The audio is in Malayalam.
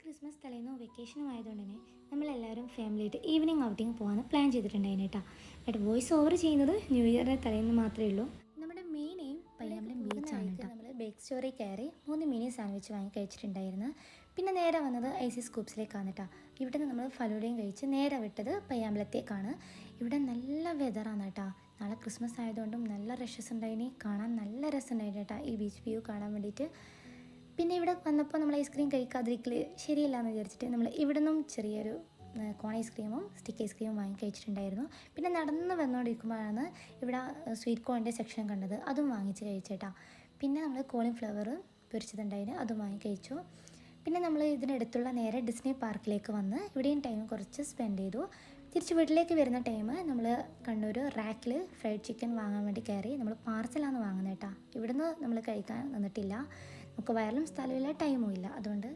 ക്രിസ്മസ് തലേന്നോ വെക്കേഷനും ആയതുകൊണ്ട് തന്നെ നമ്മളെല്ലാവരും ഫാമിലിയായിട്ട് ഈവനിങ് ഔട്ടിങ് പോകാമെന്ന് പ്ലാൻ ചെയ്തിട്ടുണ്ടായിരുന്നു കേട്ടോ. ബട്ട് വോയിസ് ഓവർ ചെയ്യുന്നത് ന്യൂ ഇയറിൻ്റെ തലേന്ന് മാത്രമേ ഉള്ളൂ. നമ്മുടെ മെയിൻ എയിം പയ്യാമ്പലം ബീച്ചാണ് കേട്ടോ. നമ്മൾ ബേക്ക് സ്റ്റോറി കയറി 3 മിനി സാൻഡ്വിച്ച് വാങ്ങി കഴിച്ചിട്ടുണ്ടായിരുന്നു. പിന്നെ നേരെ വന്നത് ഐസി സ്കൂപ്സിലേക്കാണ് കേട്ടോ. ഇവിടെ നിന്ന് നമ്മൾ ഫലൂഡയും കഴിച്ച് നേരെ വിട്ടത് പയ്യാമ്പലത്തേക്കാണ്. ഇവിടെ നല്ല വെതറാണ് കേട്ടോ. നാളെ ക്രിസ്മസ് ആയതുകൊണ്ടും നല്ല റഷസ് ഉണ്ടായിനി, കാണാൻ നല്ല രസമുണ്ടായിരുന്നു കേട്ടോ ഈ ബീച്ച് വ്യൂ കാണാൻ വേണ്ടിയിട്ട്. പിന്നെ ഇവിടെ വന്നപ്പോൾ നമ്മൾ ഐസ്ക്രീം കഴിക്കാതിരിക്കൽ ശരിയല്ല എന്ന് വിചാരിച്ചിട്ട് നമ്മൾ ഇവിടെ നിന്നും ചെറിയൊരു കോൺ ഐസ്ക്രീമും സ്റ്റിക്ക് ഐസ്ക്രീമും വാങ്ങി കഴിച്ചിട്ടുണ്ടായിരുന്നു. പിന്നെ നടന്ന് വന്നുകൊണ്ടിരിക്കുമ്പോഴാണ് ഇവിടെ സ്വീറ്റ് കോണിൻ്റെ സെക്ഷൻ കണ്ടത്, അതും വാങ്ങിച്ച് കഴിച്ചേട്ടാ. പിന്നെ നമ്മൾ കോളിഫ്ലവർ പൊരിച്ചതുണ്ടായിരുന്നു, അതും വാങ്ങി കഴിച്ചു. പിന്നെ നമ്മൾ ഇതിനടുത്തുള്ള നേരെ ഡിസ്നി പാർക്കിലേക്ക് വന്ന് ഇവിടെയും ടൈം കുറച്ച് സ്പെൻഡ് ചെയ്തു. തിരിച്ച് വീട്ടിലേക്ക് വരുന്ന ടൈം നമ്മൾ കണ്ണൂർ റാക്കിൽ ഫ്രൈഡ് ചിക്കൻ വാങ്ങാൻ വേണ്ടി കയറി. നമ്മൾ പാർസലാണ് വാങ്ങുന്നത് കേട്ടോ. ഇവിടുന്ന് നമ്മൾ കഴിക്കാൻ നിന്നിട്ടില്ല, നമുക്ക് വയറിലും സ്ഥലമില്ല, ടൈമും ഇല്ല. അതുകൊണ്ട്